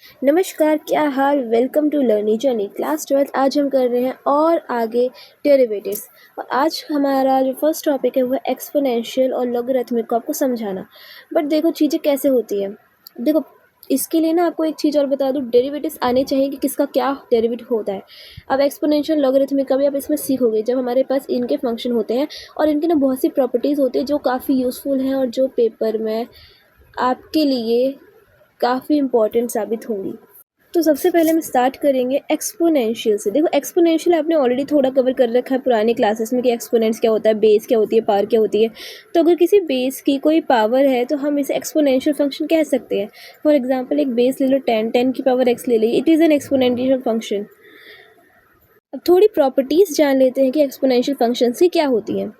नमस्कार, क्या हाल। Welcome to learning journey class 12। आज हम कर रहे हैं और आगे डेरिवेटिव्स। और आज हमारा जो फर्स्ट टॉपिक है वो एक्सपोनेंशियल और लॉगरिथमिक को आपको समझाना। बट देखो चीज़ें कैसे होती है। देखो इसके लिए ना आपको एक चीज़ और बता दूँ, डेरिवेटिव्स आने चाहिए कि किसका क्या डेरिवेटिव होता है। अब एक्सपोनेंशियल लॉगरिथमिक का भी आप इसमें सीखोगे जब हमारे पास इनके फंक्शन होते हैं और इनकी ना बहुत सी प्रॉपर्टीज़ होती है जो काफ़ी यूज़फुल हैं और जो पेपर में आपके लिए काफ़ी इम्पॉर्टेंट साबित होंगी। तो सबसे पहले हम स्टार्ट करेंगे एक्सपोनेंशियल से। देखो एक्सपोनेंशियल आपने ऑलरेडी थोड़ा कवर कर रखा है पुराने क्लासेस में कि एक्सपोनेंट्स क्या होता है, बेस क्या होती है, पावर क्या होती है। तो अगर किसी बेस की कोई पावर है तो हम इसे एक्सपोनेंशियल फंक्शन कह सकते हैं। फॉर एग्जांपल एक बेस ले लो 10 की पावर x ले ली, it is an exponential function. अब थोड़ी प्रॉपर्टीज़ जान लेते हैं कि एक्सपोनेंशियल फंक्शंस की क्या होती हैं।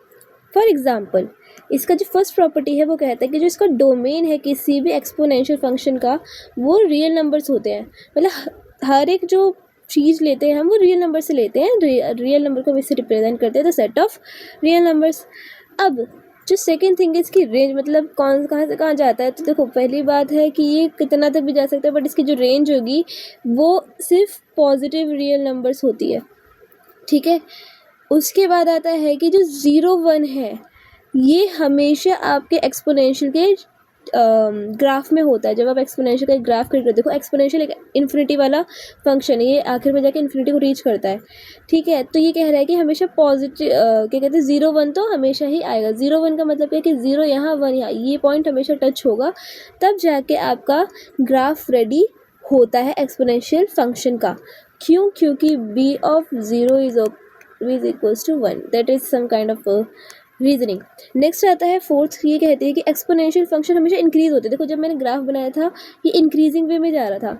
फॉर एग्ज़ाम्पल इसका जो फर्स्ट प्रॉपर्टी है वो कहता है कि जो इसका डोमेन है किसी भी एक्सपोनेंशियल फंक्शन का वो रियल नंबर्स होते हैं। मतलब हर एक जो चीज़ लेते हैं हम वो रियल नंबर से लेते हैं। रियल नंबर को हम इससे रिप्रेजेंट करते हैं the set of real numbers. अब जो सेकेंड थिंग है इसकी रेंज, मतलब कौन कहाँ से कहाँ जाता है। तो देखो पहली बात है कि ये कितना तक भी जा सकता है, बट इसकी जो रेंज होगी वो सिर्फ पॉजिटिव रियल नंबर्स होती है। ठीक है, उसके बाद आता है कि जो 0 1 है ये हमेशा आपके एक्सपोनेंशियल के ग्राफ में होता है। जब आप एक्सपोनेंशियल का एक ग्राफ क्रिएट करते हो, देखो एक्सपोनेंशियल एक इन्फिनिटी वाला फंक्शन है, ये आखिर में जाके इन्फिनिटी को रीच करता है। ठीक है, तो ये कह रहा है कि हमेशा पॉजिटिव क्या कहते हैं 0 1 तो हमेशा ही आएगा। 0 1 का मतलब है कि 0 यहाँ 1 यहाँ, ये पॉइंट हमेशा टच होगा तब जाके आपका ग्राफ रेडी होता है एक्सपोनेंशियल फंक्शन का। क्यों? क्योंकि b of 0 is equals to 1। That is some kind of reasoning. Next आता है फोर्थ, ये कहते हैं कि एक्सपोनेंशियल फंक्शन हमेशा इंक्रीज होते हैं। देखो जब मैंने ग्राफ बनाया था ये इंक्रीजिंग वे में जा रहा था,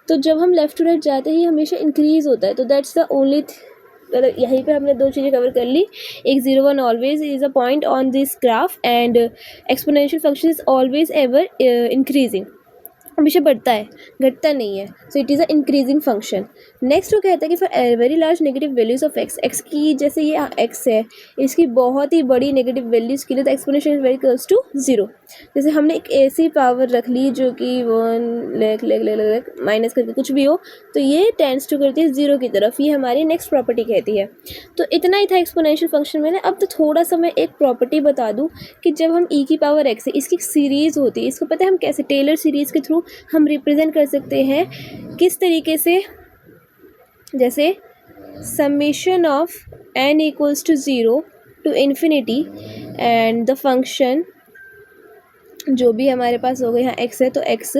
तो जब हम लेफ्ट टू राइट जाते हैं ये हमेशा इंक्रीज होता है। तो दैट्स द ओनली, मतलब यहीं पे हमने दो चीज़ें कवर कर ली। एक 0 1 always is a point on this graph and exponential function is always ever increasing, हमेशा बढ़ता है, घटता नहीं है। So it is a increasing function. Next वो कहता है कि for very large negative values of x की, जैसे ये एक्स है, इसकी बहुत ही बड़ी नेगेटिव वैल्यूज़ के लिए तो exponential is very close to 0। जैसे हमने एक ऐसी पावर रख ली जो कि 1 माइनस करके कुछ भी हो, तो ये टेंड्स टू करती है 0 की तरफ। ये हमारी नेक्स्ट प्रॉपर्टी कहती है। तो इतना ही था एक्सपोनेंशियल फंक्शन में। अब तो थोड़ा सा मैं एक प्रॉपर्टी बता दूँ कि जब हम e की पावर x है, इसकी एक सीरीज़ होती है। इसको पता है हम कैसे टेलर सीरीज़ के थ्रू हम रिप्रेजेंट कर सकते हैं, किस तरीके से। जैसे summation of n equals to 0 to infinity and the function जो भी हमारे पास होगा, यहाँ x है तो x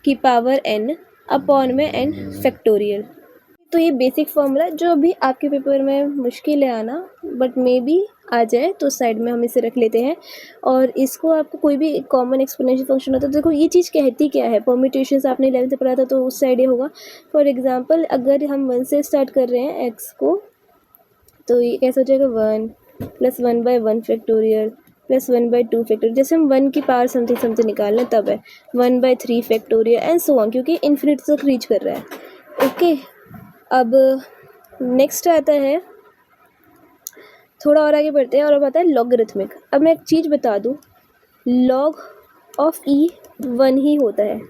की पावर n अपॉन में n फैक्टोरियल। तो ये बेसिक फॉर्मूला जो भी आपके पेपर में मुश्किल है आना, बट मे बी आ जाए, तो साइड में हम इसे रख लेते हैं। और इसको आपको कोई भी कॉमन एक्सपोनेंशियल फंक्शन होता है तो देखो ये चीज़ कहती क्या है। परम्यूटेशंस आपने 11th से पढ़ा था तो उससे आइडिया होगा। फॉर एग्जांपल अगर हम 1 से स्टार्ट कर रहे हैं x को, तो ये कैसे हो जाएगा 1 + 1/1 फैक्टोरियल + 1/2 फैक्टोरियल। जैसे हम 1 की पावर समथिंग समथिंग निकाल लें तब है 1/3 फैक्टोरियल एंड सो ऑन, क्योंकि इन्फिनिटी तक रीच कर रहा है। ओके, अब नेक्स्ट आता है, थोड़ा और आगे बढ़ते हैं और अब आता है लॉगरिथमिक। अब मैं एक चीज़ बता दूं, लॉग ऑफ ई 1 ही होता है।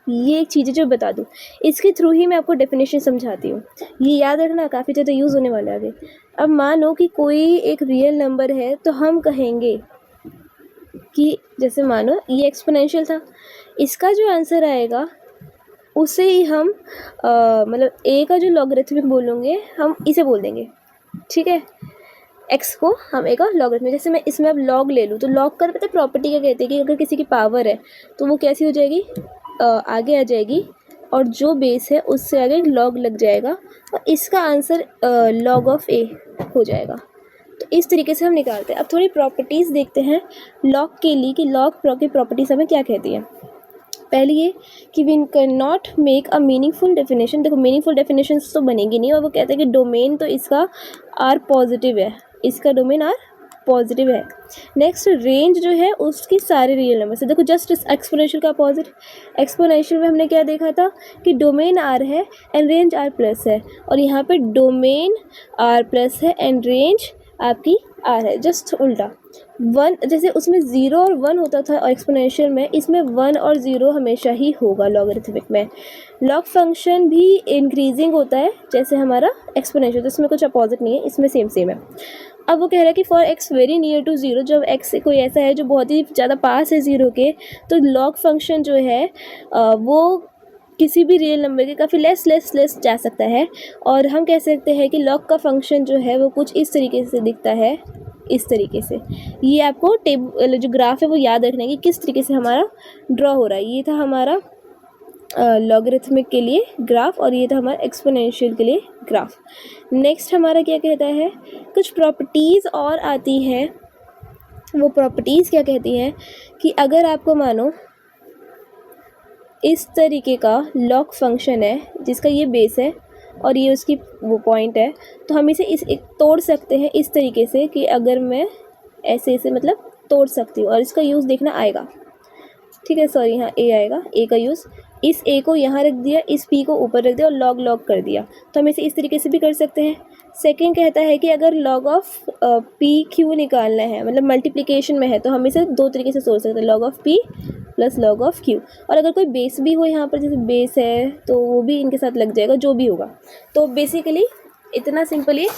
ये एक चीज़ है जो बता दूं, इसके थ्रू ही मैं आपको डेफिनेशन समझाती हूँ। ये याद रखना, काफ़ी ज़्यादा यूज़ होने वाला है आगे। अब मानो कि कोई एक रियल नंबर है तो हम कहेंगे कि जैसे मानो ये एक्सपोनेंशियल था, इसका जो आंसर आएगा उसे ही हम मतलब ए का जो लॉगरिथमिक बोलेंगे हम इसे बोल देंगे। ठीक है, एक्स को हम ए का लॉगरिथमिक, जैसे मैं इसमें अब लॉग ले लूँ तो लॉग का पता है प्रॉपर्टी क्या कहते हैं कि अगर किसी की पावर है तो वो कैसी हो जाएगी, आगे आ जाएगी और जो बेस है उससे आगे लॉग लग जाएगा और इसका आंसर लॉग ऑफ ए हो जाएगा। तो इस तरीके से हम निकालते हैं। अब थोड़ी प्रॉपर्टीज़ देखते हैं लॉग के लिए कि लॉग की प्रॉपर्टीज़ हमें क्या कहती है। पहली ये कि we can not make a meaningful definition. देखो मीनिंगफुल डेफिनेशन तो बनेगी नहीं, और वो कहते हैं कि डोमेन तो इसका आर पॉजिटिव है, इसका डोमेन आर पॉजिटिव है। नेक्स्ट रेंज जो है उसकी सारे रियल नंबर से। देखो जस्ट एक्सपोनेंशियल का अपोजिट, एक्सपोनेंशियल में हमने क्या देखा था कि डोमेन आर है एंड रेंज आर प्लस है, और यहाँ पे डोमेन आर प्लस है एंड रेंज आपकी आर है, जस्ट उल्टा। वन, जैसे उसमें 0 और 1 होता था और एक्सपोनेंशियल में, इसमें 1 और 0 हमेशा ही होगा लॉगरिथमिक में। लॉग फंक्शन भी इंक्रीजिंग होता है जैसे हमारा एक्सपोनेंशियल, तो इसमें कुछ अपोजिट नहीं है, इसमें सेम सेम है। अब वो कह रहा है कि for x very near to zero, जब एक्स कोई ऐसा है जो बहुत ही ज़्यादा पास है ज़ीरो के, तो लॉग फंक्शन जो है वो किसी भी रियल नंबर के काफ़ी लेस जा सकता है। और हम कह सकते हैं कि लॉग का फंक्शन जो है वो कुछ इस तरीके से दिखता है, इस तरीके से। ये आपको टेबल जो ग्राफ है वो याद रखना है कि किस तरीके से हमारा ड्रॉ हो रहा है। ये था हमारा लॉगरिथमिक के लिए ग्राफ और ये था हमारा एक्सपोनेंशियल के लिए ग्राफ। नेक्स्ट हमारा क्या कहता है, कुछ प्रॉपर्टीज़ और आती हैं। वो प्रॉपर्टीज़ क्या कहती हैं कि अगर आपको मानो इस तरीके का लॉग फंक्शन है जिसका ये बेस है और ये उसकी वो पॉइंट है, तो हम इसे एक तोड़ सकते हैं इस तरीके से कि अगर मैं ऐसे मतलब तोड़ सकती हूँ, और इसका यूज़ देखना आएगा, ठीक है, सॉरी यहाँ ए आएगा, ए का यूज़, इस ए को यहाँ रख दिया, इस पी को ऊपर रख दिया और लॉग लॉग कर दिया, तो हम इसे इस तरीके से भी कर सकते हैं। सेकंड कहता है कि अगर लॉग ऑफ पी क्यू निकालना है, मतलब मल्टीप्लिकेशन में है, तो हम इसे दो तरीके से सोच सकते हैं, log of P plus log of Q. और अगर कोई बेस भी हो यहाँ पर, जैसे बेस है तो वो भी इनके साथ लग जाएगा, जो भी होगा। तो बेसिकली इतना सिंपल ये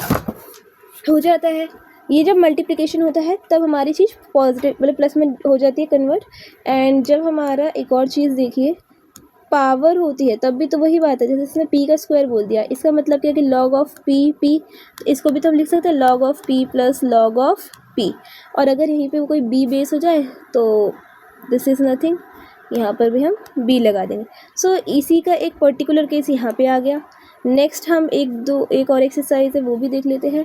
हो जाता है। ये जब मल्टीप्लिकेशन होता है तब हमारी चीज़ पॉजिटिव मतलब प्लस में हो जाती है कन्वर्ट। एंड जब हमारा एक और चीज़ देखिए, पावर होती है तब भी तो वही बात है, जैसे इसने पी का स्क्वायर बोल दिया, इसका मतलब क्या कि लॉग ऑफ पी, इसको भी तो हम लिख सकते हैं log of P plus log of P. और अगर यहीं पे वो कोई बी बेस हो जाए तो दिस इज़ नथिंग, यहाँ पर भी हम बी लगा देंगे। सो इसी का एक पर्टिकुलर केस यहाँ पे आ गया। नेक्स्ट हम एक और एक्सरसाइज है वो भी देख लेते हैं।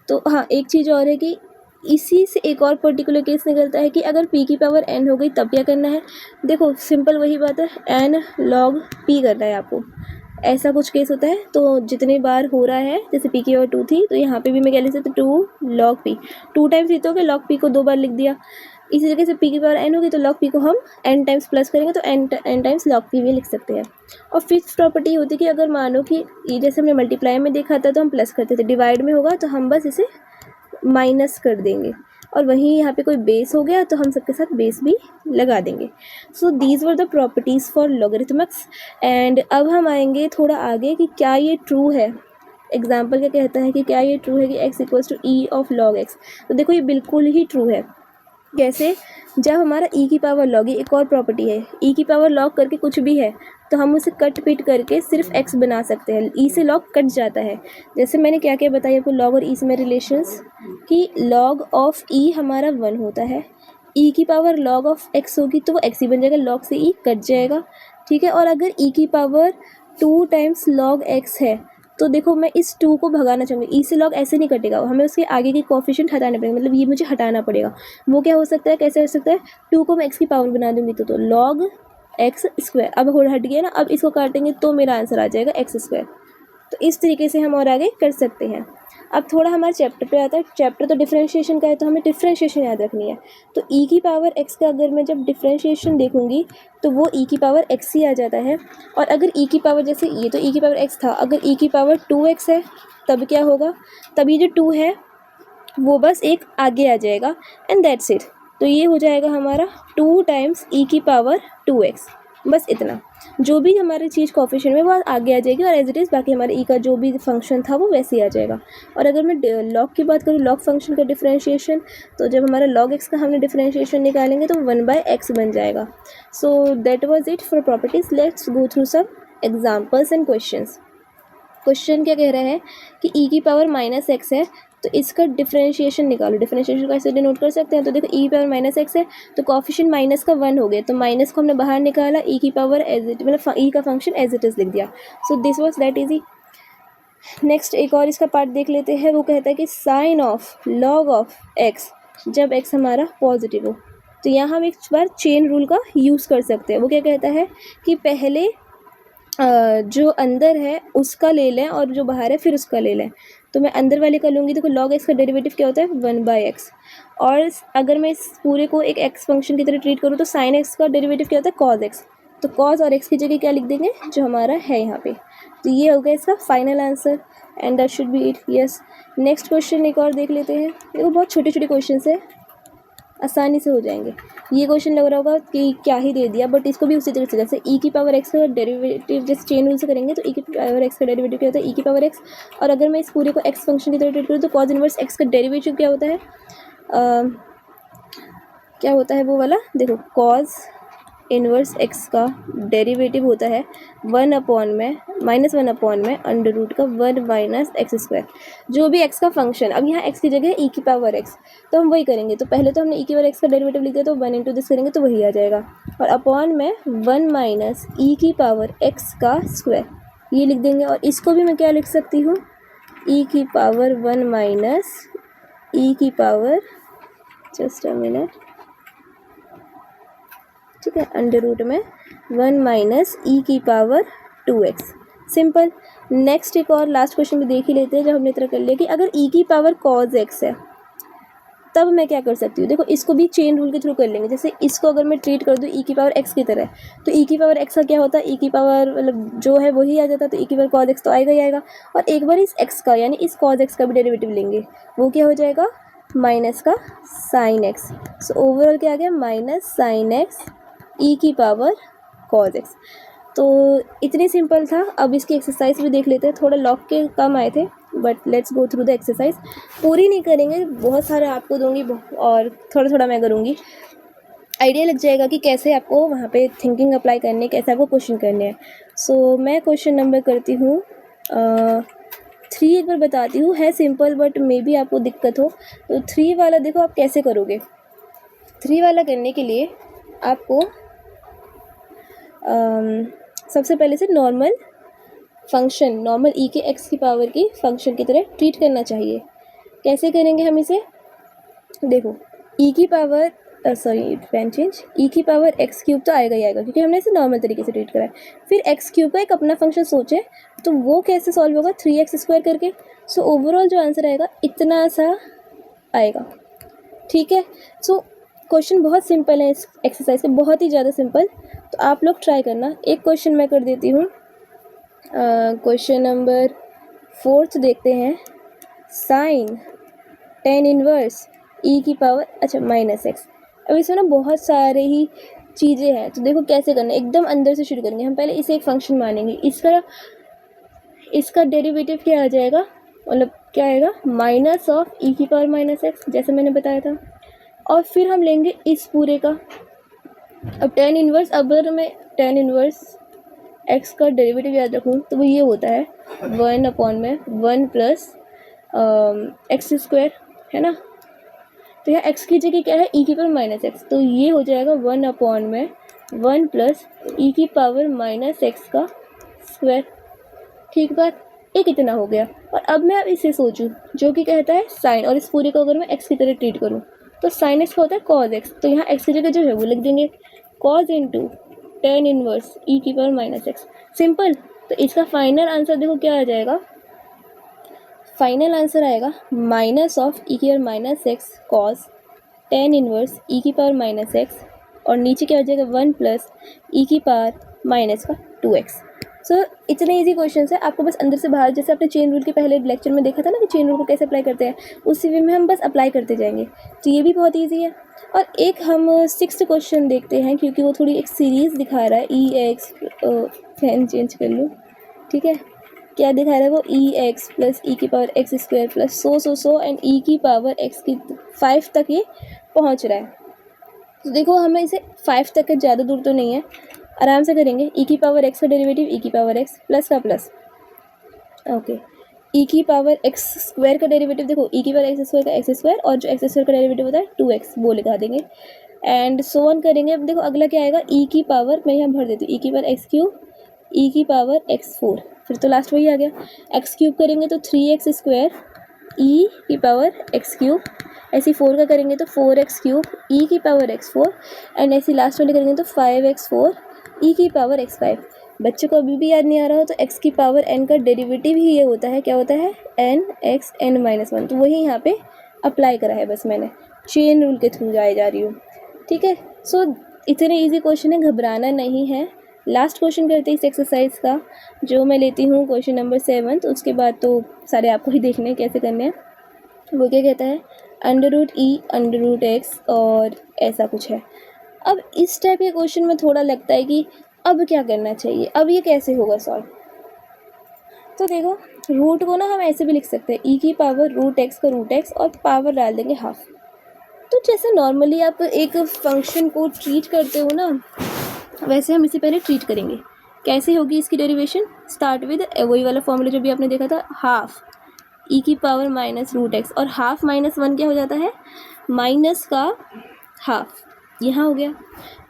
तो हाँ, एक चीज़ और है कि इसी से एक और पर्टिकुलर केस निकलता है कि अगर p की पावर n हो गई तब क्या करना है। देखो सिंपल वही बात है, n log p करना है आपको, ऐसा कुछ केस होता है। तो जितने बार हो रहा है, जैसे p की पावर 2 थी तो यहाँ पे भी मैं क्या लिख सकती हूँ 2 log p, 2 टाइम्स ही तो हो गया, log p को 2 बार लिख दिया। इसी तरीके से p की पावर n होगी तो log p को हम n टाइम्स प्लस करेंगे तो n टाइम्स log p भी लिख सकते हैं। और फिफ्थ प्रॉपर्टी होती है कि अगर मानो कि ये जैसे हमने मल्टीप्लाई में देखा था तो हम प्लस करते थे, डिवाइड में होगा तो हम बस इसे माइनस कर देंगे, और वहीं यहाँ पे कोई बेस हो गया तो हम सबके साथ बेस भी लगा देंगे। So these were the properties for logarithmics. And अब हम आएंगे थोड़ा आगे कि क्या ये ट्रू है। एग्जाम्पल क्या कहता है कि क्या ये ट्रू है कि x equals to e of log x। तो देखो ये बिल्कुल ही ट्रू है। कैसे, जब हमारा e की पावर लॉग, ये एक और प्रॉपर्टी है, e की पावर लॉग करके कुछ भी है तो हम उसे कट पिट करके सिर्फ x बना सकते हैं, e से लॉग कट जाता है। जैसे मैंने क्या क्या बताया आपको लॉग और e से में रिलेशंस, कि लॉग ऑफ e हमारा 1 होता है, e की पावर लॉग ऑफ x होगी तो वो x ही बन जाएगा, लॉग से e कट जाएगा, ठीक है। और अगर e की पावर 2 टाइम्स लॉग x है तो देखो मैं इस 2 को भगाना चाहूँगी, ई से लॉग ऐसे नहीं कटेगा, हमें उसके आगे के कोफिशिएंट हटाने पड़ेंगे, मतलब ये मुझे हटाना पड़ेगा। वो क्या हो सकता है, कैसे हो सकता है, 2 को मैं x की पावर बना दूंगी तो लॉग एक्स स्क्वायर, अब हट गया ना, अब इसको काटेंगे तो मेरा आंसर आ जाएगा एक्स स्क्वायर। तो इस तरीके से हम और आगे कर सकते हैं। अब थोड़ा हमारे चैप्टर पे आता है, चैप्टर तो डिफरेंशिएशन का है तो हमें डिफरेंशिएशन याद रखनी है। तो e की पावर x का अगर मैं जब डिफरेंशिएशन देखूंगी तो वो e की पावर x ही आ जाता है। और अगर e की पावर, जैसे ये तो e की पावर x था, अगर e की पावर 2x है तब क्या होगा, तब ये जो 2 है वो बस एक आगे आ जाएगा एंड दैट्स इट। तो ये हो जाएगा हमारा 2 टाइम्स e की पावर 2x, बस इतना। जो भी हमारी चीज़ कोफिशिएंट में वो आगे आ जाएगी और एज इट इज़ बाकी हमारे e का जो भी फंक्शन था वो वैसे ही आ जाएगा। और अगर मैं लॉग की बात करूँ, लॉग फंक्शन का डिफरेंशिएशन, तो जब हमारा लॉग x का हमने डिफरेंशिएशन निकालेंगे तो 1/x बन जाएगा। So that was it for properties. Let's go through some examples and questions. Question क्या कह रहा है कि e की पावर -x है तो इसका डिफरेंशिएशन निकालो। डिफरेंशिएशन कैसे डिनोट कर सकते हैं, तो देखो e की पावर -x है तो कॉफिशिएंट माइनस का 1 हो गया, तो माइनस को हमने बाहर निकाला, e की पावर एज इट मतलब e का फंक्शन एज इट इज़ लिख दिया। So this was that easy. Next एक और इसका पार्ट देख लेते हैं। वो कहता है कि sine of log of x जब x हमारा पॉजिटिव हो, तो यहाँ हम एक बार चेन रूल का यूज़ कर सकते हैं। वो क्या कहता है कि पहले जो अंदर है उसका ले लें और जो बाहर है फिर उसका ले लें। तो मैं अंदर वाले का लूँगी, देखो log x का डेरिवेटिव क्या होता है 1/x। और अगर मैं इस पूरे को एक x फंक्शन की तरह ट्रीट करूँ तो sin x का डेरिवेटिव क्या होता है cos x। तो cos और x की जगह क्या लिख देंगे, जो हमारा है यहाँ पे। तो ये हो गया इसका final answer and that should be it. Yes, next question एक और देख लेते हैं। देखो बहुत छोटे छोटे क्वेश्चन है। आसानी से हो जाएंगे। ये क्वेश्चन लग रहा होगा कि क्या ही दे दिया, बट इसको भी उसी तरह से, जैसे ई की पावर एक्स का डेरिवेटिव जैसे चेन रूल से करेंगे तो ई की पावर एक्स का डेरिवेटिव क्या होता है, ई की पावर एक्स। और अगर मैं इस पूरे को एक्स फंक्शन की तरह ट्रीट करूँ तो कॉज इनवर्स एक्स का डेरिवेटिव क्या होता है, क्या होता है वो वाला, देखो कॉज इनवर्स एक्स का डेरिवेटिव होता है 1/-1 अंडर रूट का 1 माइनस एक्स स्क्वायर, जो भी एक्स का फंक्शन। अब यहाँ एक्स की जगह ई की पावर एक्स, तो हम वही करेंगे। तो पहले तो हमने ई की पावर एक्स का डेरिवेटिव लिख दिया, तो 1 इंटू दिस करेंगे तो वही आ जाएगा। और अपॉन में 1 माइनस ई की पावर एक्स का स्क्वायर, ये लिख देंगे। और इसको भी मैं क्या लिख सकती हूँ, ई की पावर 1 माइनस ई की पावर, जस्ट अ मिनट, ठीक है, अंडर रूट में 1 माइनस ई की पावर 2x। सिंपल। नेक्स्ट एक और लास्ट क्वेश्चन भी देख ही लेते हैं, जब हमने इतना कर लिया कि अगर ई की पावर कॉज एक्स है तब मैं क्या कर सकती हूँ। देखो इसको भी चेन रूल के थ्रू कर लेंगे। जैसे इसको अगर मैं ट्रीट कर दूँ ई की पावर एक्स की तरह, तो ई की पावर एक्स का क्या होता है, ई की पावर मतलब जो है वही आ जाता है, तो ई की पावर कॉज एक्स तो आएगा ही आएगा। और एक बार इस एक्स का यानी इस कॉज एक्स का भी डेरिवेटिव लेंगे, वो क्या हो जाएगा, माइनस का साइन एक्स। सो ओवरऑल क्या आ गया, माइनस साइन एक्स ई की पावर कॉज एक्स। तो इतनी सिंपल था। अब इसकी एक्सरसाइज भी देख लेते हैं। थोड़ा लॉग के कम आए थे, but let's go through the exercise. पूरी नहीं करेंगे, बहुत सारे आपको दूंगी और थोड़ा थोड़ा मैं करूँगी, आइडिया लग जाएगा कि कैसे आपको वहाँ पे थिंकिंग अप्लाई करने, कैसे आपको क्वेश्चन करने हैं। सो मैं क्वेश्चन नंबर करती हूँ 3, एक बार बताती हूँ, है सिंपल बट मे बी आपको दिक्कत हो। तो 3 वाला देखो आप कैसे करोगे। 3 वाला करने के लिए आपको सबसे पहले से नॉर्मल फंक्शन, नॉर्मल ई के एक्स की पावर की फंक्शन की तरह ट्रीट करना चाहिए। कैसे करेंगे हम इसे, देखो ई की पावर सॉरी पेन चेंज, ई की पावर एक्स क्यूब तो आएगा ही आएगा, क्योंकि हमने इसे नॉर्मल तरीके से ट्रीट करा है। फिर एक्स क्यूब का एक अपना फंक्शन सोचे, तो वो कैसे सॉल्व होगा, 3x स्क्वायर करके। सो ओवरऑल जो आंसर आएगा इतना सा आएगा, ठीक है। सो क्वेश्चन बहुत सिंपल है इस एक्सरसाइज से, बहुत ही ज़्यादा सिंपल। तो आप लोग ट्राई करना। एक क्वेश्चन मैं कर देती हूँ, क्वेश्चन नंबर 4 देखते हैं। साइन टेन इनवर्स ई की पावर, अच्छा माइनस एक्स। अब इसमें ना बहुत सारे ही चीज़ें हैं, तो देखो कैसे करना है। एकदम अंदर से शुरू करेंगे हम। पहले इसे एक फंक्शन मानेंगे, इसका डेरिवेटिव क्या आ जाएगा, मतलब क्या आएगा, माइनस ऑफ ई की पावर माइनस एक्स, जैसे मैंने बताया था। और फिर हम लेंगे इस पूरे का। अब टेन इनवर्स, अगर मैं टेन इनवर्स एक्स का डेरिवेटिव याद रखूँ तो वो ये होता है 1/1 प्लस एक्स स्क्वायर, है ना। तो यहाँ एक्स की जगह क्या है, ई की पावर माइनस एक्स, तो ये हो जाएगा 1/1 प्लस ई की पावर माइनस एक्स का स्क्वायर। ठीक बात, एक इतना हो गया। और अब मैं इसे सोचूं जो कि कहता है साइन, और इस पूरे को अगर मैं एक्स की तरह ट्रीट करूं तो साइन एक्स का होता है कॉज एक्स, तो यहाँ एक्स की जगह जो है वो लिख देंगे कॉज इंटू टेन इनवर्स ई की पावर माइनस एक्स। सिंपल। तो इसका फाइनल आंसर देखो क्या आ जाएगा, फाइनल आंसर आएगा माइनस ऑफ ई की power minus x cos tan inverse ई की पावर माइनस एक्स, और नीचे क्या हो जाएगा 1 प्लस ई की पावर माइनस का 2x। सो इतने इजी क्वेश्चन है। आपको बस अंदर से बाहर, जैसे आपने चेन रूल के पहले लेक्चर में देखा था ना कि चेन रूल को कैसे अप्लाई करते हैं, उसी वे में हम बस अप्लाई करते जाएंगे। तो ये भी बहुत ईजी है। और एक हम 6th क्वेश्चन देखते हैं, क्योंकि वो थोड़ी एक सीरीज़ दिखा रहा है, ई एक्स, फैन चेंज कर लूँ, ठीक है। क्या दिखा रहा है वो, ई एक्स प्लस ई की power x square plus so and e की पावर एक्स की 5 तक ये पहुंच रहा है। तो देखो हमें इसे 5 तक के ज़्यादा दूर तो नहीं है, आराम से करेंगे। ई की पावर एक्स का डेरिवेटिव ई की पावर एक्स प्लस का प्लस, ओके। ई की पावर एक्स स्क्वायर का डेरिवेटिव, देखो ई की पावर एक्स स्क्वायर का एक्स स्क्वायर, और जो एक्स स्क्वायर का डेरिवेटिव होता है 2x, वो लिखा देंगे। एंड सो ऑन करेंगे। अब देखो अगला क्या आएगा, ई की पावर, मैं यहाँ भर देती हूँ, ई की पावर एक्स क्यूब, ई की पावर एक्स 4, फिर तो लास्ट वही आ गया। एक्स क्यूब करेंगे तो 3x स्क्वायर ई की पावर एक्स क्यूब, ऐसे 4 का करेंगे तो 4x क्यूब ई की पावर एक्स 4, एंड ऐसे लास्ट वाले करेंगे तो 5x4 ई की पावर एक्स 5। बच्चों को अभी भी याद नहीं आ रहा हो तो x की पावर n का डेरिवेटिव ही ये होता है, क्या होता है, n(x(n-1), तो वही यहाँ पे अप्लाई करा है, बस मैंने चेन रूल के थ्रू जा रही हूँ, ठीक है। सो इतने इजी क्वेश्चन है, घबराना नहीं है। लास्ट क्वेश्चन करते हैं इस एक्सरसाइज का, जो मैं लेती हूँ क्वेश्चन नंबर 7। तो उसके बाद तो सारे आपको ही देखने हैं कैसे करने हैं। वो क्या कहता है, √e√x और ऐसा कुछ है। अब इस टाइप के क्वेश्चन में थोड़ा लगता है कि अब क्या करना चाहिए, अब ये कैसे होगा सॉल्व। तो देखो रूट को ना हम ऐसे भी लिख सकते हैं e⁻√x का √x और पावर डाल देंगे हाफ। तो जैसे नॉर्मली आप एक फंक्शन को ट्रीट करते हो ना, वैसे हम इसे पहले ट्रीट करेंगे। कैसे होगी इसकी डेरिवेशन, स्टार्ट विद वही वाला फॉर्मूला जो भी आपने देखा था, हाफ e⁻√x और हाफ -1 क्या हो जाता है, माइनस का हाफ, यहाँ हो गया।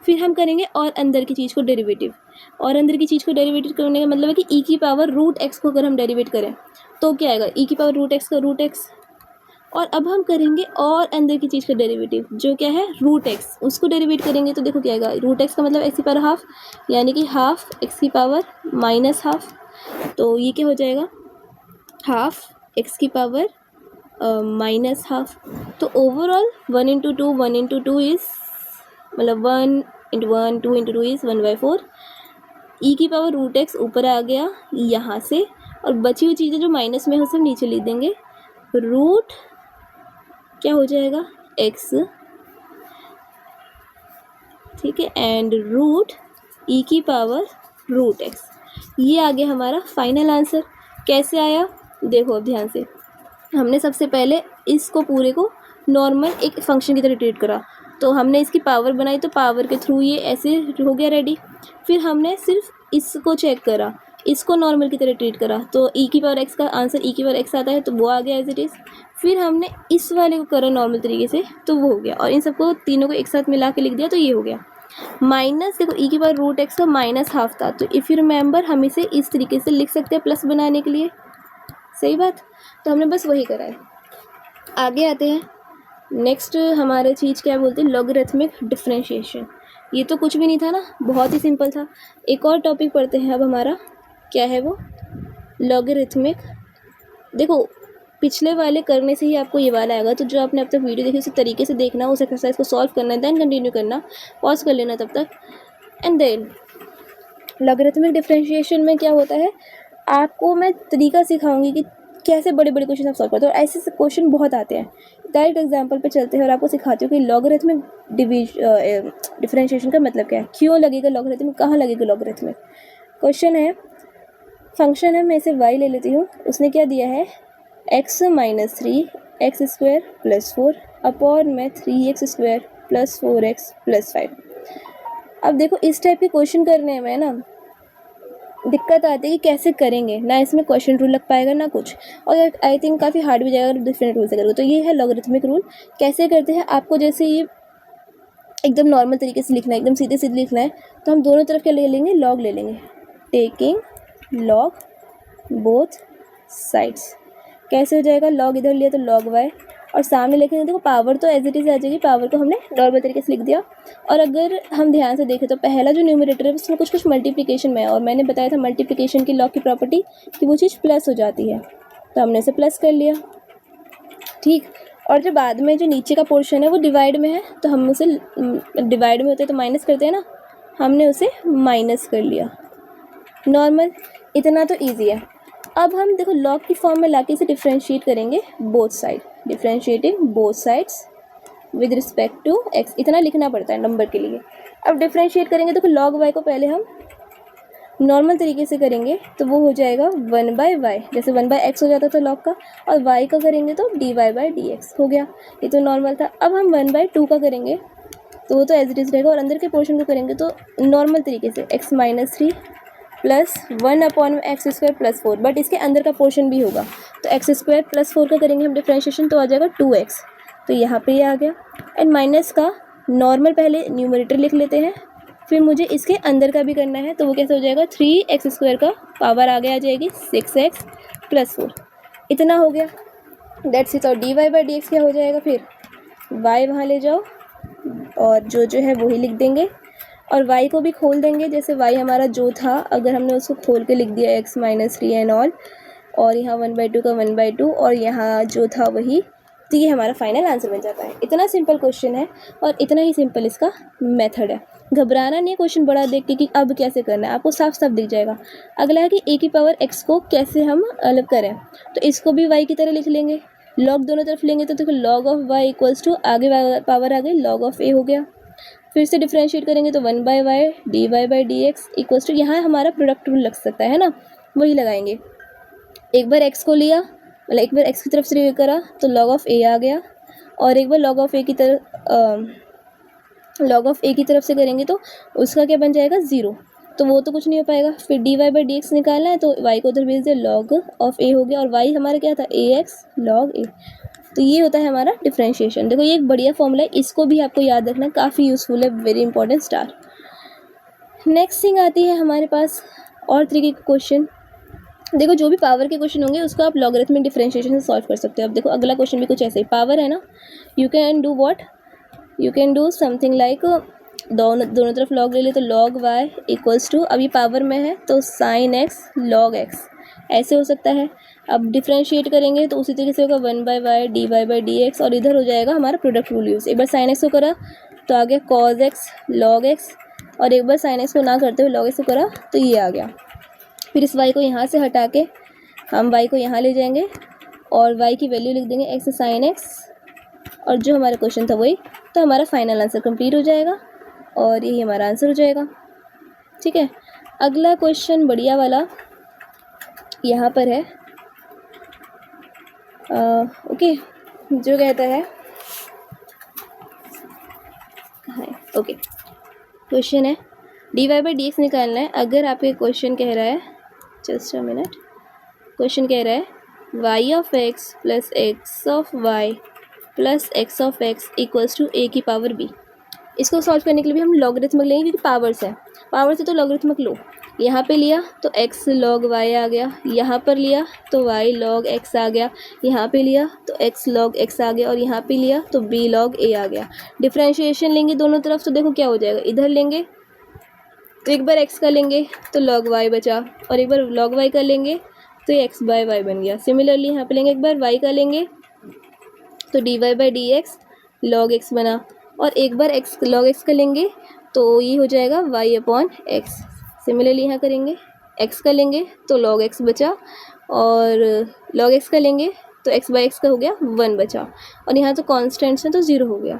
फिर हम करेंगे और अंदर की चीज़ को डेरिवेटिव, और अंदर की चीज़ को डेरिवेटिव करने का मतलब है कि e⁻√x को अगर हम डेरिवेट करें तो क्या आएगा, e⁻√x का √x। और अब हम करेंगे और अंदर की चीज़ का डेरिवेटिव जो क्या है √x, उसको डेरिवेट करेंगे तो देखो क्या आएगा, √x का मतलब x⁻½ यानी कि हाफ x⁻−½ तो ये क्या हो जाएगा, हाफ x⁻−½ तो ओवरऑल 1 × 2 1 × 2 इज़ मतलब 1 × 1 2 × 2 इज़ 1/4। e⁻√x ऊपर आ गया यहाँ से, और बची हुई चीज़ें जो माइनस में है उसे नीचे लिख देंगे, रूट क्या हो जाएगा x, ठीक है, एंड रूट e⁻√x। ये आ गया हमारा फाइनल आंसर। कैसे आया देखो अब ध्यान से, हमने सबसे पहले इसको पूरे को नॉर्मल एक फंक्शन की तरह ट्रीट करा, तो हमने इसकी पावर बनाई तो पावर के थ्रू ये ऐसे हो गया रेडी। फिर हमने सिर्फ इसको चेक करा, इसको नॉर्मल की तरह ट्रीट करा तो e⁻x का आंसर e⁻x आता है तो वो आ गया एज इट इज़। फिर हमने इस वाले को करा नॉर्मल तरीके से तो वो हो गया, और इन सबको तीनों को एक साथ मिला के लिख दिया तो ये हो गया। माइनस देखो e⁻√x का -½ था, तो इफ़ यू रिमेंबर हम इसे इस तरीके से लिख सकते हैं प्लस बनाने के लिए, सही बात। तो हमने बस वही करा है। आगे आते हैं, नेक्स्ट हमारे चीज़ क्या बोलते हैं, लॉगरिथमिक डिफरेंशिएशन। ये तो कुछ भी नहीं था ना, बहुत ही सिंपल था। एक और टॉपिक पढ़ते हैं अब हमारा, क्या है वो, लॉगरिथमिक। देखो पिछले वाले करने से ही आपको ये वाला आएगा, तो जो आपने अब तक वीडियो देखी उसी तरीके से देखना, उस एक्सरसाइज को सॉल्व करना है, देन कंटिन्यू करना, पॉज कर लेना तब तक। एंड देन लॉगरिथमिक डिफरेंशिएशन में क्या होता है, आपको मैं तरीका सिखाऊंगी कि कैसे बड़े बड़े क्वेश्चन आप सॉल्व करते हो, और ऐसे क्वेश्चन बहुत आते हैं। डायरेक्ट एग्जांपल पे चलते हैं और आपको सिखाती हूँ कि लॉगरिथमिक डिफरेंशिएशन का मतलब क्या है, क्यों लगेगा लॉगरिथमिक, कहाँ लगेगा लॉगरिथमिक। क्वेश्चन है, फंक्शन है, मैं इसे y ले लेती हूँ, उसने क्या दिया है x-3 x² + 4 अपॉन में 3x² + 4x + 5। अब देखो इस टाइप के क्वेश्चन करने में ना दिक्कत आती है कि कैसे करेंगे, ना इसमें क्वेश्चन रूल लग पाएगा ना कुछ, और आई थिंक काफ़ी हार्ड भी जाएगा डिफरेंट रूल से करोगे। तो ये है लॉगरिथमिक रूल। कैसे करते हैं, आपको जैसे ये एकदम नॉर्मल तरीके से लिखना है, एकदम सीधे सीधे लिखना है, तो हम दोनों तरफ क्या ले लेंगे, लॉग ले लेंगे, टेकिंग लॉग बोथ साइड्स। कैसे हो जाएगा, लॉग इधर लिया तो लॉग y, और सामने लिखेंगे देखो पावर तो एज इट इज़ आ जाएगी, पावर को हमने नॉर्मल तरीके से लिख दिया। और अगर हम ध्यान से देखें तो पहला जो न्यूमरेटर है उसमें कुछ कुछ मल्टीप्लिकेशन में है, और मैंने बताया था मल्टीप्लिकेशन की लॉग की प्रॉपर्टी कि वो चीज़ प्लस हो जाती है, तो हमने इसे प्लस कर लिया, ठीक। और जो बाद में जो नीचे का पोर्शन है वो डिवाइड में है, तो हम उसे डिवाइड में होते तो माइनस करते हैं ना, हमने उसे माइनस कर लिया, नॉर्मल। इतना तो ईजी है। अब हम देखो लॉग की फॉर्म में लाके इसे डिफ्रेंशिएट करेंगे both side, differentiating both sides with respect to x, इतना लिखना पड़ता है नंबर के लिए। अब डिफ्रेंशिएट करेंगे तो लॉग y को पहले हम नॉर्मल तरीके से करेंगे तो वो हो जाएगा 1/y, जैसे 1/x हो जाता था लॉग का, और y का करेंगे तो dy/dx हो गया, ये तो नॉर्मल था। अब हम 1/2 का करेंगे तो वो तो एज इट इज़ रहेगा, और अंदर के पोर्शन को करेंगे तो नॉर्मल तरीके से x-3 + 1/x² + 4, बट इसके अंदर का पोर्शन भी होगा, तो x² + 4 का करेंगे हम डिफ्रेंशिएशन तो आ जाएगा 2x, तो यहाँ पे ये आ गया। एंड माइनस का नॉर्मल पहले न्यूमरेटर लिख लेते हैं, फिर मुझे इसके अंदर का भी करना है, तो वो कैसे हो जाएगा, 3x² का पावर आगे आ जाएगी 6x + 4, इतना हो गया, दैट्स इट। और dy/dx क्या हो जाएगा, फिर y वहाँ ले जाओ और जो है वही लिख देंगे, और y को भी खोल देंगे, जैसे y हमारा जो था अगर हमने उसको खोल के लिख दिया x-3 एंड ऑल, और यहाँ 1/2 का 1/2, और यहाँ जो था वही, तो ये हमारा फाइनल आंसर बन जाता है। इतना सिंपल क्वेश्चन है और इतना ही सिंपल इसका मेथड है। घबराना नहीं है क्वेश्चन बड़ा देख के कि अब कैसे करना है, आपको साफ साफ दिख जाएगा। अगला है कि a की पावर x को कैसे हम अलग करें, तो इसको भी y की तरह लिख लेंगे, लॉग दोनों तरफ लेंगे तो देखो log of y equals to आगे पावर आ गई लॉग ऑफ ए हो गया। फिर से डिफ्रेंशिएट करेंगे तो 1/y dy/dx इक्वल्स टू, यहाँ हमारा प्रोडक्ट रूल लग सकता है ना, वही लगाएंगे। एक बार x को लिया, मतलब एक बार x की तरफ से करा तो log ऑफ a आ गया, और एक बार log ऑफ a की तरफ से करेंगे तो उसका क्या बन जाएगा 0, तो वो तो कुछ नहीं हो पाएगा। फिर dy/dx निकालना है तो y को उधर भेज दिया, log ऑफ a हो गया, और y हमारा क्या था ax log a। तो ये होता है हमारा डिफ्रेंशिएशन। देखो ये एक बढ़िया फॉर्मूला है, इसको भी आपको याद रखना, काफ़ी यूज़फुल है, very important star. Next thing आती है हमारे पास और तरीके के क्वेश्चन। देखो जो भी पावर के क्वेश्चन होंगे उसको आप लॉगरिथमिक डिफरेंशिएशन से सॉल्व कर सकते हो। अब देखो अगला क्वेश्चन भी कुछ ऐसे ही, पावर है ना, you can do what, you can do something like दोनों तरफ लॉग ले ले तो log y इक्वल्स टू, अब ये पावर में है तो sin x log x, ऐसे हो सकता है। अब डिफ्रेंशिएट करेंगे तो उसी तरीके से होगा 1/y dy/dx, और इधर हो जाएगा हमारा प्रोडक्ट रूल यूज़। एक बार sin x को करा तो आ गया cos x log x, और एक बार sin x को ना करते हुए log x को करा तो ये आ गया। फिर इस y को यहाँ से हटा के हम y को यहाँ ले जाएंगे और y की वैल्यू लिख देंगे x sin x, और जो हमारा क्वेश्चन था वही, तो हमारा फाइनल आंसर कंप्लीट हो जाएगा और यही हमारा आंसर हो जाएगा। ठीक है, अगला क्वेश्चन बढ़िया वाला यहाँ पर है। ओके, जो कहता है ओके, क्वेश्चन है dy/dx निकालना है। अगर आपके क्वेश्चन कह रहा है, जस्ट अ मिनट, क्वेश्चन कह रहा है y of x plus x of y plus x of x equals to a की पावर b। इसको सॉल्व करने के लिए भी हम लॉगरिथमिक लेंगे क्योंकि पावर्स है, पावर से तो लॉगरिथमिक लो। यहाँ पे लिया तो x log y आ गया, यहाँ पर लिया तो y log x आ गया, यहाँ पे लिया तो x log x आ गया, और यहाँ पे लिया तो b log a आ गया। डिफ्रेंशिएशन लेंगे दोनों तरफ तो देखो क्या हो जाएगा, इधर लेंगे तो एक बार x का लेंगे तो log y बचा, और एक बार log y का लेंगे तो ये x/y बन गया। सिमिलरली यहाँ पे लेंगे, एक बार y का लेंगे तो dy/dx log x बना, और एक बार x log x का लेंगे तो ये हो जाएगा y/x। सिमिलरली यहाँ करेंगे, x का लेंगे तो log x बचा, और log x का लेंगे तो x/x का हो गया 1 बचा, और यहाँ तो कॉन्स्टेंट्स हैं तो 0 हो गया।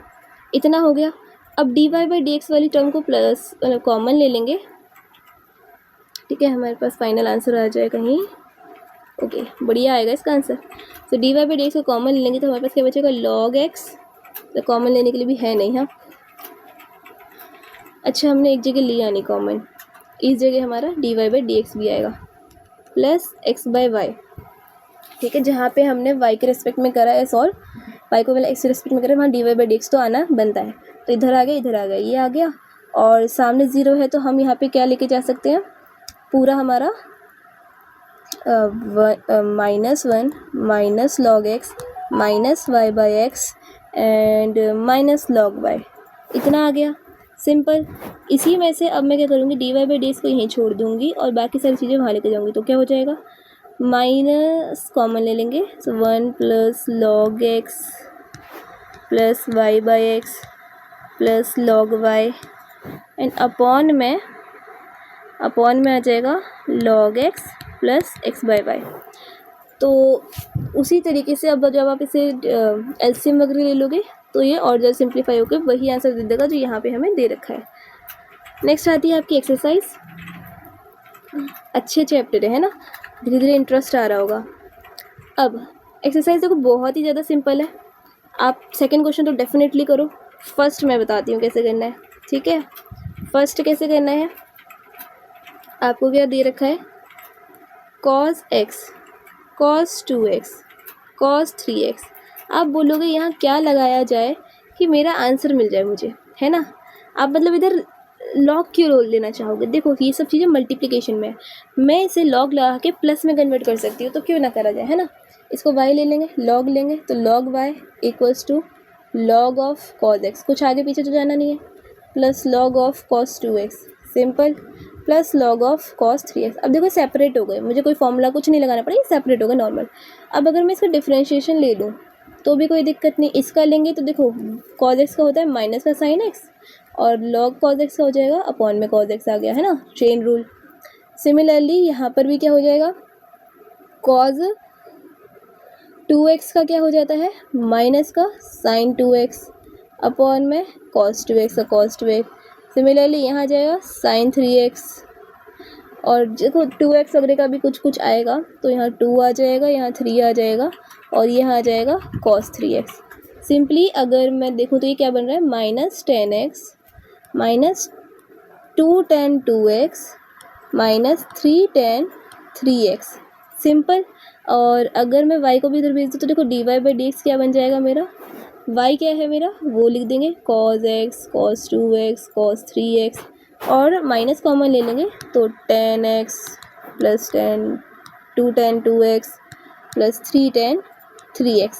इतना हो गया। अब dy/dx वाली टर्म को प्लस कॉमन ले लेंगे। ठीक है, हमारे पास फाइनल आंसर आ जाए कहीं। ओके, बढ़िया आएगा इसका आंसर। तो dy/dx को कॉमन ले लेंगे तो हमारे पास क्या बचेगा log x, तो कॉमन लेने के लिए भी है नहीं। हाँ, अच्छा हमने एक जगह लिया नहीं कॉमन, इस जगह हमारा dy/dx भी आएगा प्लस x/y। ठीक है, जहाँ पे हमने y के रिस्पेक्ट में करा है सॉल्व, y को पहले x के रिस्पेक्ट में करा, वहाँ dy/dx तो आना बनता है। तो इधर आ गया, इधर आ गया, ये आ गया, और सामने 0 है तो हम यहाँ पे क्या लेके जा सकते हैं, पूरा हमारा -1 minus log x minus y/x and minus log y, इतना आ गया। सिंपल। इसी में से अब मैं क्या करूँगी, dy/dx को यहीं छोड़ दूँगी और बाकी सारी चीज़ें वहाँ लेके जाऊँगी, तो क्या हो जाएगा, माइनस कॉमन ले लेंगे, सो 1 plus log x plus y/x plus log y, and upon में आ जाएगा log x प्लस x/y। तो उसी तरीके से अब जब आप इसे एलसीएम वगैरह ले लोगे तो ये और ज़्यादा सिंप्लीफाई होकर वही आंसर दे देगा जो यहाँ पे हमें दे रखा है। नेक्स्ट आती है आपकी एक्सरसाइज। अच्छे चैप्टर है ना, धीरे धीरे इंटरेस्ट आ रहा होगा। अब एक्सरसाइज देखो बहुत ही ज़्यादा सिंपल है, आप सेकंड क्वेश्चन तो डेफिनेटली करो। फर्स्ट मैं बताती हूँ कैसे करना है। ठीक है, फर्स्ट कैसे करना है, आपको क्या दे रखा है, cos x cos 2x cos 3x। आप बोलोगे यहाँ क्या लगाया जाए कि मेरा आंसर मिल जाए मुझे, है ना। आप मतलब इधर लॉग क्यों रोल लेना चाहोगे, देखो ये सब चीज़ें मल्टीप्लिकेशन में है, मैं इसे लॉग लगा के प्लस में कन्वर्ट कर सकती हूँ, तो क्यों ना करा जाए, है ना। इसको y ले लेंगे, लॉग लेंगे तो log y equals to log of cos x, कुछ आगे पीछे तो जाना नहीं है, plus log of cos 2x, simple, plus log of cos 3x। अब देखो सेपरेट हो गए, मुझे कोई फॉर्मूला कुछ नहीं लगाना पड़ेगा, सेपरेट हो गए नॉर्मल। अब अगर मैं इसका डिफ्रेंशिएशन ले लूँ तो भी कोई दिक्कत नहीं, इसका लेंगे तो देखो cos x का होता है माइनस का sin x, और log cos x का हो जाएगा अपॉन में cos x आ गया, है ना, चेन रूल। सिमिलरली यहाँ पर भी क्या हो जाएगा, 2x का क्या हो जाता है, माइनस का साइन 2x अपॉन में कॉस 2x का कॉस 2x। सिमिलरली यहाँ आ जाएगा साइन 3x, और देखो 2x वगैरह का भी कुछ कुछ आएगा, तो यहाँ 2 आ जाएगा, यहाँ 3 आ जाएगा, और यहाँ आ जाएगा cos 3x। सिंपली अगर मैं देखूँ तो ये क्या बन रहा है, minus 10x minus 2 tan 2x minus 3 tan 3x, simple. और अगर मैं y को भी इधर भेज दूँ तो देखो dy बाई डी एक्स क्या बन जाएगा मेरा, y क्या है मेरा वो लिख देंगे cos x cos 2x cos 3x, और माइनस कॉमन ले लेंगे तो 10x plus 2 tan 2x plus 3 tan 3x,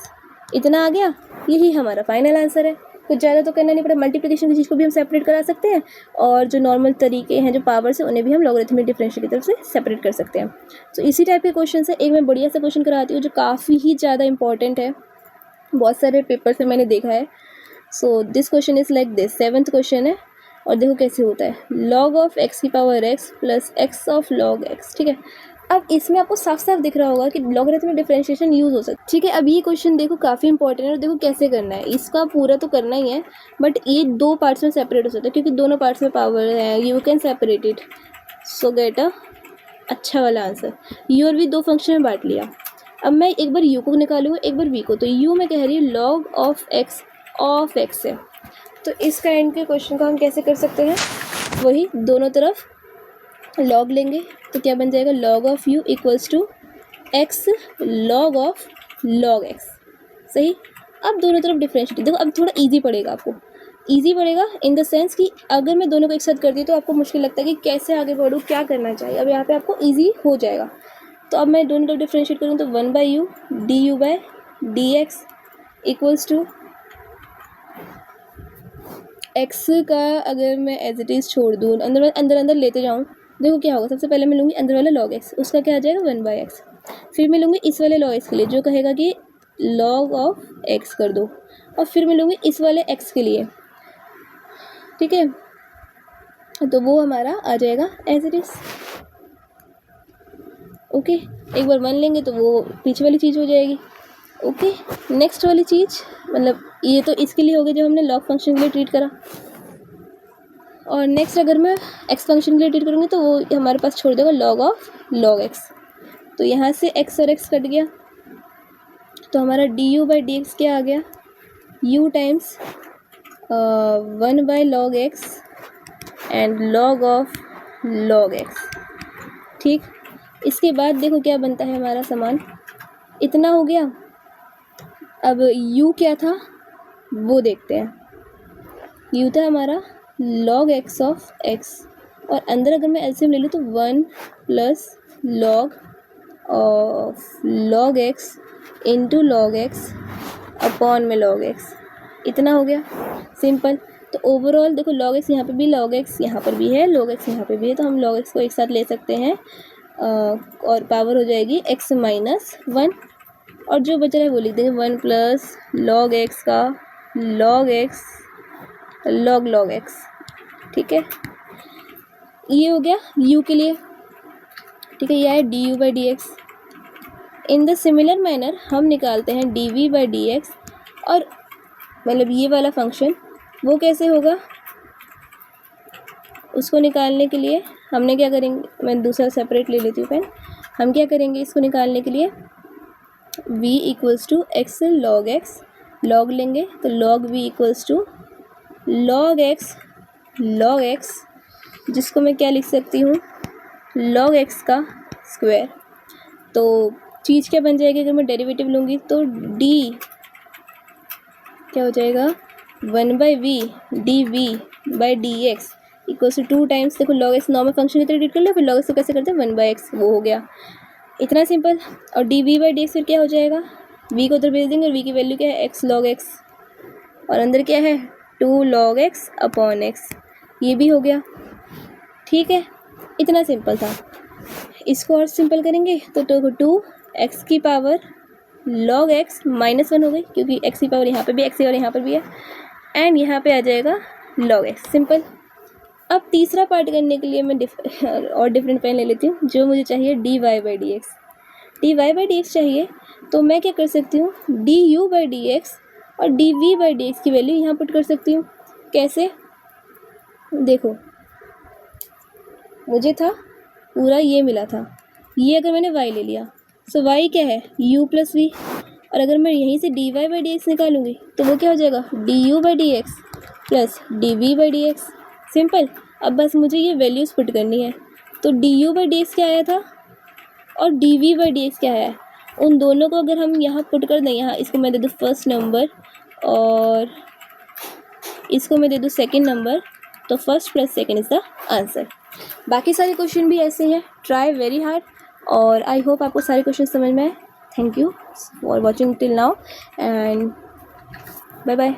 इतना आ गया। यही हमारा फाइनल आंसर है। कुछ ज़्यादा तो करना नहीं पड़ा, मल्टीप्लिकेशन की चीज़ को भी हम सेपरेट करा सकते हैं, और जो नॉर्मल तरीके हैं जो पावर्स हैं उन्हें भी हम लॉगरिथमिक डिफरेंशियल की तरफ से सेपरेट कर सकते हैं। तो इसी टाइप के क्वेश्चन है। एक मैं बढ़िया सा क्वेश्चन कराती हूँ जो काफ़ी ही ज़्यादा इंपॉर्टेंट है, बहुत सारे पेपर्स में मैंने देखा है। So this question is like this, 7th question है, और देखो कैसे होता है, log ऑफ x की power x plus x of log x, ठीक है। अब इसमें आपको साफ साफ दिख रहा होगा कि लॉगरिथमिक डिफरेंशिएशन यूज़ हो सकता है, ठीक है। अब ये क्वेश्चन देखो काफ़ी इंपॉर्टेंट है, और देखो कैसे करना है, इसका पूरा तो करना ही है, बट ये 2 पार्ट्स में सेपरेट हो सकता है, क्योंकि दोनों पार्ट्स में पावर है, you can separate it, so get a अच्छा वाला आंसर। यू और वी 2 फंक्शन में बांट लिया। अब मैं एक बार u को निकालूँ एक बार v को, तो u में कह रही है log ऑफ x है। तो इस काइंड के क्वेश्चन को हम कैसे कर सकते हैं, वही दोनों तरफ log लेंगे, तो क्या बन जाएगा, log of u equals to x log of log x, सही। अब दोनों तरफ डिफरेंशिएट, देखो अब थोड़ा इजी पड़ेगा आपको, इजी पड़ेगा इन द सेंस कि अगर मैं दोनों को एक साथ करती हूँ तो आपको मुश्किल लगता है कि कैसे आगे बढ़ूँ, क्या करना चाहिए। अब यहाँ पे आपको इजी हो जाएगा। तो अब मैं दोनों तरफ डिफरेंशिएट करूँ तो 1/u du by d x equals to x का, अगर मैं एज इट इज़ छोड़ दूँ, अंदर अंदर अंदर लेते जाऊँ, देखो क्या होगा, सबसे पहले मैं लूँगी अंदर वाला log x, उसका क्या आ जाएगा 1/x, फिर मैं लूँगी इस वाले log x के लिए जो कहेगा कि log ऑफ x कर दो, और फिर मैं लूँगी इस वाले x के लिए, ठीक है। तो वो हमारा आ जाएगा एज इट इज़, ओके। एक बार 1 लेंगे तो वो पीछे वाली चीज़ हो जाएगी, ओके। नेक्स्ट वाली चीज़, मतलब ये तो इसके लिए हो गया जो हमने लॉग फंक्शन के लिए ट्रीट करा, और नेक्स्ट अगर मैं एक्स फंक्शन के लिए ट्रीट करूँगी तो वो हमारे पास छोड़ देगा log ऑफ log x। तो यहाँ से x और x कट गया, तो हमारा du बाई डी एक्स क्या आ गया, u times 1/log x and log of log x, ठीक। इसके बाद देखो क्या बनता है हमारा सामान, इतना हो गया। अब u क्या था वो देखते हैं, u था हमारा log x ऑफ x, और अंदर अगर मैं एलसीएम ले लूँ तो 1 plus log of log x into log x upon में log x, इतना हो गया, सिंपल। तो ओवरऑल देखो log x यहाँ पे भी, log x यहाँ पर भी है, log x यहाँ पे भी है, तो हम log x को एक साथ ले सकते हैं, और पावर हो जाएगी x माइनस 1, और जो बच रहा है वो लिख देंगे 1 प्लस log x का log x log x, ठीक है। ये हो गया u के लिए, ठीक है। यह है du by d x. In the similar manner हम निकालते हैं dv बाई डी एक्स, और मतलब ये वाला फंक्शन वो कैसे होगा, उसको निकालने के लिए हमने क्या करेंगे, मैं दूसरा सेपरेट ले लेती हूँ पेन। हम क्या करेंगे इसको निकालने के लिए, v equals to x log x, log लेंगे तो log v equals to log x, जिसको मैं क्या लिख सकती हूँ, log x का स्क्वायर। तो चीज़ क्या बन जाएगी, अगर मैं डेरिवेटिव लूँगी तो d क्या हो जाएगा, 1/v dv by d x equals to 2 times, देखो log x नॉर्मल फंक्शन की तरह ट्रीट कर लिया, फिर log x को कैसे करते हैं 1/x, वो हो गया, इतना सिंपल। और dv बाई डी एक्स फिर क्या हो जाएगा, v को उधर भेज देंगे, और v की वैल्यू क्या है x log x, और अंदर क्या है 2 log x अपॉन x, ये भी हो गया, ठीक है। इतना सिंपल था। इसको और सिंपल करेंगे तो 2 x की पावर log x माइनस 1 हो गई, क्योंकि x की पावर यहाँ पे भी x है और यहाँ पर भी है, एंड यहाँ पे आ जाएगा log x, सिंपल। अब तीसरा पार्ट करने के लिए मैं डिफरेंट पेन ले लेती हूँ, जो मुझे चाहिए dy बाई डी एक्स चाहिए, तो मैं क्या कर सकती हूँ, d u by d x और d v by d x की वैल्यू यहाँ पुट कर सकती हूँ। कैसे, देखो मुझे था पूरा ये मिला था, ये अगर मैंने y ले लिया, सो y क्या है, u प्लस वी, और अगर मैं यहीं से d y by d x निकालूंगी तो वो क्या हो जाएगा, d u by d x plus d v by d x. Simple. अब बस मुझे ये वैल्यूज़ पुट करनी है। तो d u by d x क्या आया था और d v by d x क्या है, उन दोनों को अगर हम यहाँ पुट कर दें, यहाँ इसको मैं दे दूँ फर्स्ट नंबर और इसको मैं दे दूँ सेकेंड नंबर, तो first plus second is the answer. बाकी सारे क्वेश्चन भी ऐसे हैं, ट्राई वेरी हार्ड, और आई होप आपको सारे क्वेश्चन समझ में आए। Thank you for watching till now and bye bye.